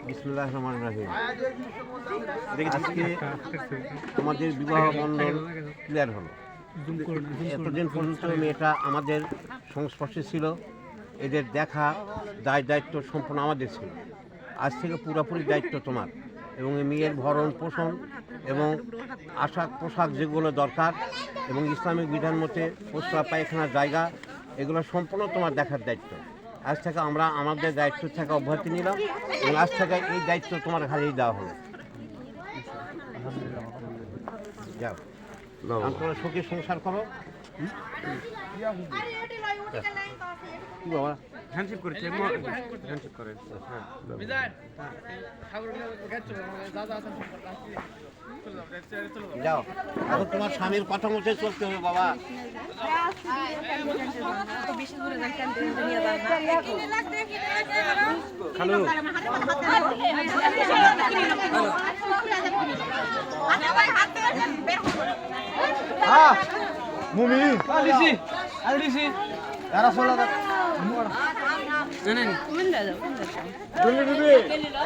বিসমিল্লাহির রহমানির রহিম। আজকে আমাদের বিবাহ বন্ধন ক্লিয়ার হলো। এতদিন পর্যন্ত মেয়েটা আমাদের সংস্পর্শে ছিল, এদের দেখা দায়িত্ব সম্পূর্ণ আমাদের ছিল। আজ থেকে পুরোপুরি দায়িত্ব তোমার, এবং এই মেয়ের ভরণ পোষণ এবং পোশাক যেগুলো দরকার এবং ইসলামিক বিধান মতে প্রস্রাব পায়খানার জায়গা, এগুলো সম্পূর্ণ তোমার দেখার দায়িত্ব। আজ থেকে আমরা আমাদের দায়িত্ব থেকে অব্যাহতি নিলাম এবং আজ থেকে এই দায়িত্ব তোমার ঘাড়েই দেওয়া হলো। যাও, তোমরা সুখী সংসার করো। কি বাবা হ্যান্ডশেক করছে, হ্যান্ডশেক করেন। যাও, এখন তোমার স্বামীর কথা মতো চলতে হবে বাবা। হ্যালো, হ্যাঁ মুমি আলিসি আলিসি এরা সোলা না না